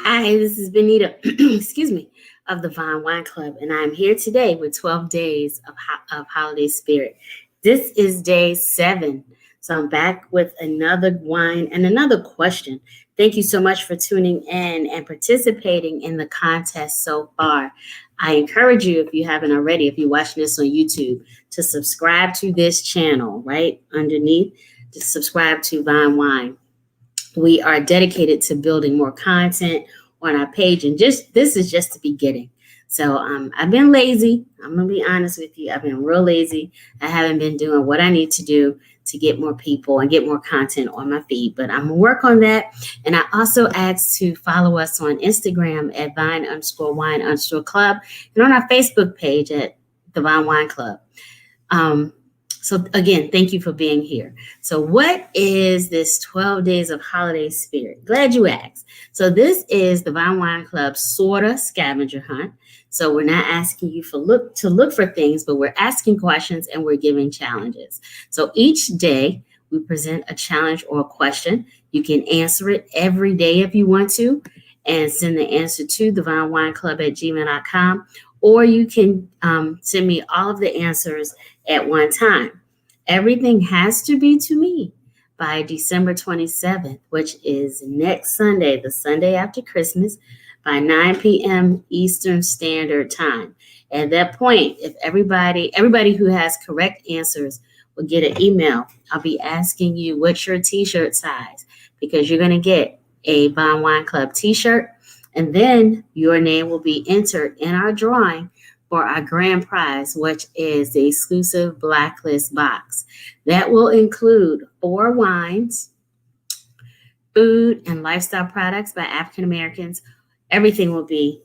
Hi, this is Benita, excuse me, of the Vine Wine Club, and I'm here today with 12 days of holiday spirit. This is day 7. So I'm back with another wine and another question. Thank you so much for tuning in and participating in the contest so far. I encourage you, if you haven't already, if you're watching this on YouTube, to subscribe to this channel right underneath, to subscribe to Vine Wine. We are dedicated to building more content on our page, and just this is just the beginning. So I've been lazy. I'm gonna be honest with you. I've been real lazy. I haven't been doing what I need to do to get more people and get more content on my feed, but I'm gonna work on that. And I also ask to follow us on Instagram at vine_wine_club and on our Facebook page at the Vine Wine Club. Um, so again, thank you for being here. So what is this 12 days of holiday spirit? Glad you asked. So this is the Vine Wine Club sorta scavenger hunt. So we're not asking you to look for things, but we're asking questions and we're giving challenges. So each day we present a challenge or a question. You can answer it every day if you want to, and send the answer to thevinewineclub@gmail.com, or you can send me all of the answers at one time. Everything has to be to me by December 27th, which is next Sunday, the Sunday after Christmas, by 9 p.m. Eastern Standard Time. At that point, if everybody who has correct answers will get an email, I'll be asking you what's your t-shirt size, because you're going to get a Vine Wine Club t-shirt, and then your name will be entered in our drawing for our grand prize, which is the exclusive Blacklist box. That will include 4 wines, food, and lifestyle products by African Americans. Everything will be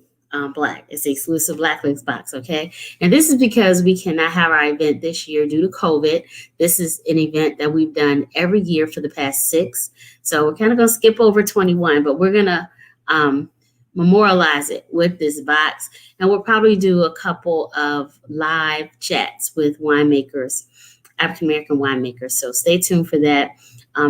Black. It's the exclusive Blacklist box, okay? And this is because we cannot have our event this year due to COVID. This is an event that we've done every year for the past 6. So we're kind of going to skip over 21, but we're going to memorialize it with this box. And we'll probably do a couple of live chats with winemakers, African American winemakers. So stay tuned for that.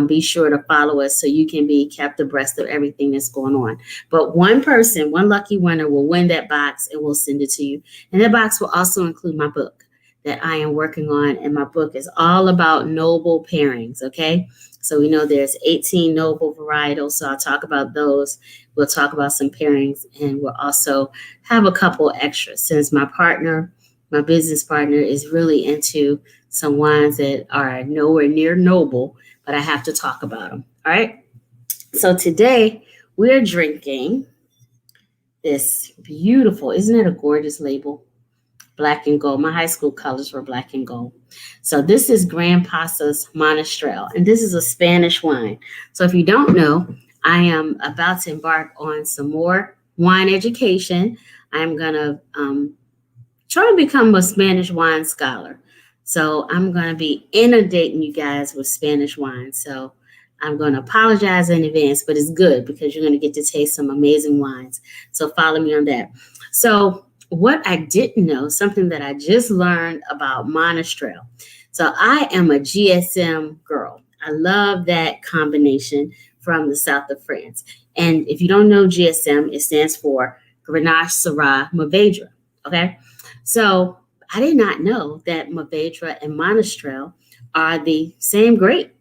Be sure to follow us so you can be kept abreast of everything that's going on. But one person, one lucky winner, will win that box and we'll send it to you. And that box will also include my book that I am working on. And my book is all about noble pairings, okay? So we know there's 18 noble varietals, so I'll talk about those. We'll talk about some pairings, and we'll also have a couple extras since my business partner, is really into some wines that are nowhere near noble, but I have to talk about them. All right. So today we're drinking this beautiful, isn't it a gorgeous label? Black and gold. My high school colors were black and gold. So this is Gran Pasas Monastrell, and this is a Spanish wine. So if you don't know, I am about to embark on some more wine education. I'm going to try to become a Spanish wine scholar. So I'm going to be inundating you guys with Spanish wine. So I'm going to apologize in advance, but it's good because you're going to get to taste some amazing wines. So follow me on that. So what I didn't know, something that I just learned about Monastrell. So I am a GSM girl. I love that combination from the south of France. And if you don't know GSM, it stands for Grenache, Syrah, Mourvedre. Okay. So I did not know that Mourvedre and Monastrell are the same grape.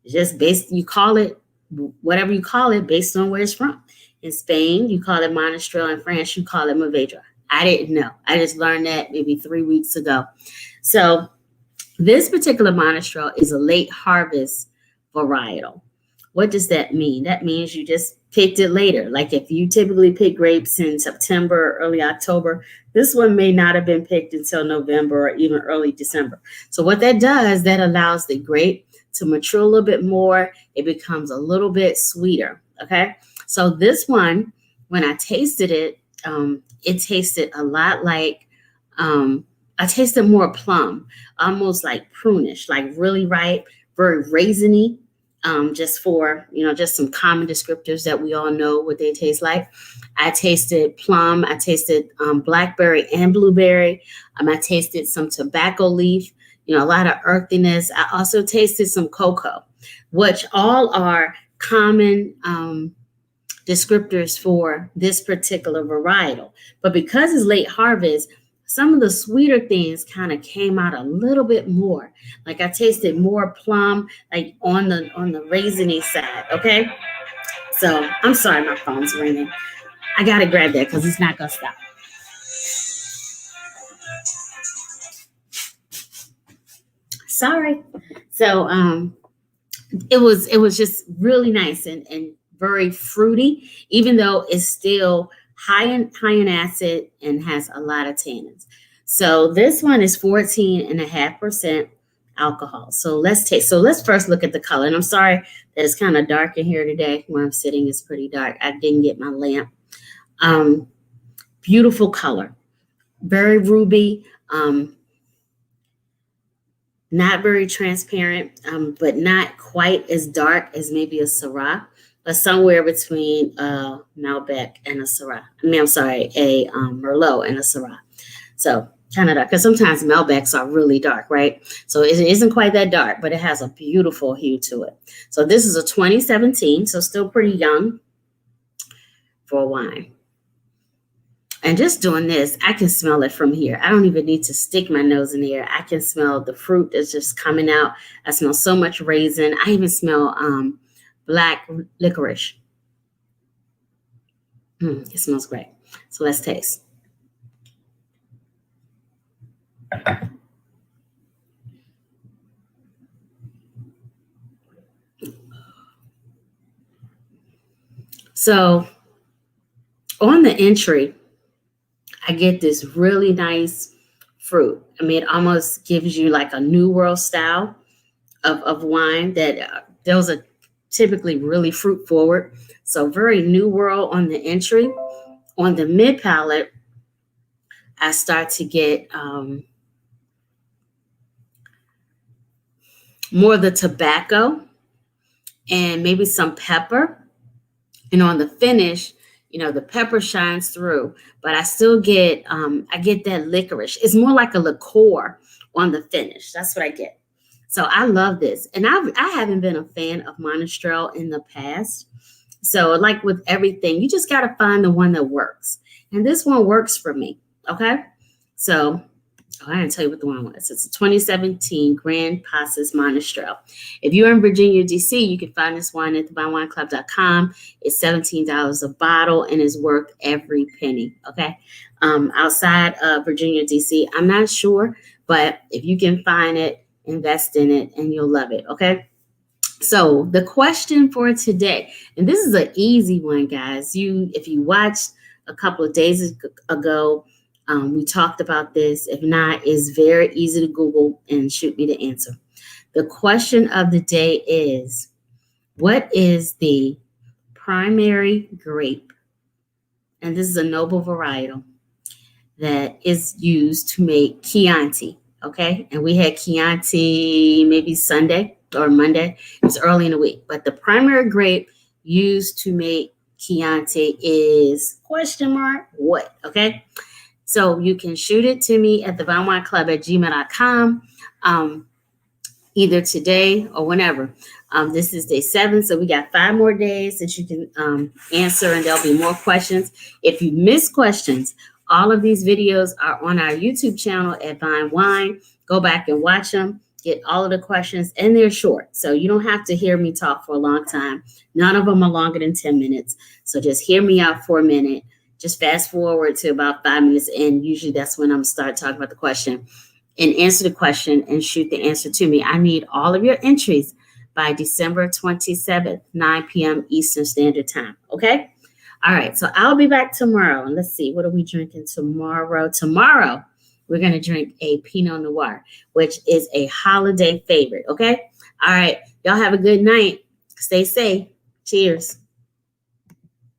Just based, you call it whatever you call it based on where it's from. In Spain, you call it Monastrell. In France, you call it Mourvedre. I didn't know. I just learned that maybe 3 weeks ago. So this particular Monastrell is a late harvest varietal. What does that mean? That means you just picked it later. Like if you typically pick grapes in September, early October, this one may not have been picked until November or even early December. So what that does, that allows the grape to mature a little bit more. It becomes a little bit sweeter. Okay. So this one, when I tasted it, it tasted a lot like, I tasted more plum, almost like prunish, like really ripe, very raisiny. Just for, just some common descriptors that we all know what they taste like. I tasted plum. I tasted blackberry and blueberry. I tasted some tobacco leaf, a lot of earthiness. I also tasted some cocoa, which all are common descriptors for this particular varietal. But because it's late harvest, some of the sweeter things kind of came out a little bit more. Like I tasted more plum, like on the raisiny side. Okay. So I'm sorry, my phone's ringing. I gotta grab that because it's not gonna stop. Sorry. So it was just really nice and very fruity, even though it's still high in acid and has a lot of tannins. So this one is 14.5% alcohol. So let's taste. So let's first look at the color. And I'm sorry that it's kind of dark in here today. Where I'm sitting is pretty dark. I didn't get my lamp. Beautiful color, very ruby. Not very transparent, but not quite as dark as maybe a Syrah, but somewhere between a Malbec and a Syrah. I mean, I'm sorry, a Merlot and a Syrah. So kind of dark, because sometimes Malbecs are really dark, right? So it isn't quite that dark, but it has a beautiful hue to it. So this is a 2017, so still pretty young for a wine. And just doing this, I can smell it from here. I don't even need to stick my nose in the air. I can smell the fruit that's just coming out. I smell so much raisin. I even smell black licorice. It smells great. So let's taste. So on the entry, I get this really nice fruit. I mean, it almost gives you like a New World style of wine that those are typically really fruit forward. So very New World on the entry. On the mid palate, I start to get more of the tobacco and maybe some pepper. And on the finish, the pepper shines through, but I still get, I get that licorice. It's more like a liqueur on the finish. That's what I get. So I love this. And I haven't been a fan of Monastrell in the past. So like with everything, you just got to find the one that works. And this one works for me. Okay. So I didn't tell you what the one was. It's a 2017 Gran Pasas Monastrell. If you're in Virginia, D.C., you can find this wine at thevinewineclub.com. It's $17 a bottle and is worth every penny. Okay. Outside of Virginia, D.C., I'm not sure, but if you can find it, invest in it and you'll love it. Okay. So the question for today, and this is an easy one, guys. If you watched a couple of days ago, we talked about this. If not, it's very easy to Google and shoot me the answer. The question of the day is, what is the primary grape? And this is a noble varietal that is used to make Chianti. Okay. And we had Chianti maybe Sunday or Monday. It's early in the week. But the primary grape used to make Chianti is ? What? Okay. So you can shoot it to me at thevinewineclub@gmail.com, either today or whenever. This is day 7, so we got 5 more days that you can answer, and there'll be more questions. If you miss questions, all of these videos are on our YouTube channel at Vine Wine. Go back and watch them. Get all of the questions, and they're short, so you don't have to hear me talk for a long time. None of them are longer than 10 minutes, so just hear me out for a minute. Just fast forward to about 5 minutes in. Usually that's when I'm start talking about the question and answer the question and shoot the answer to me. I need all of your entries by December 27th, 9 p.m. Eastern Standard Time. Okay. All right. So I'll be back tomorrow. And let's see, what are we drinking tomorrow? Tomorrow, we're going to drink a Pinot Noir, which is a holiday favorite. Okay. All right. Y'all have a good night. Stay safe. Cheers.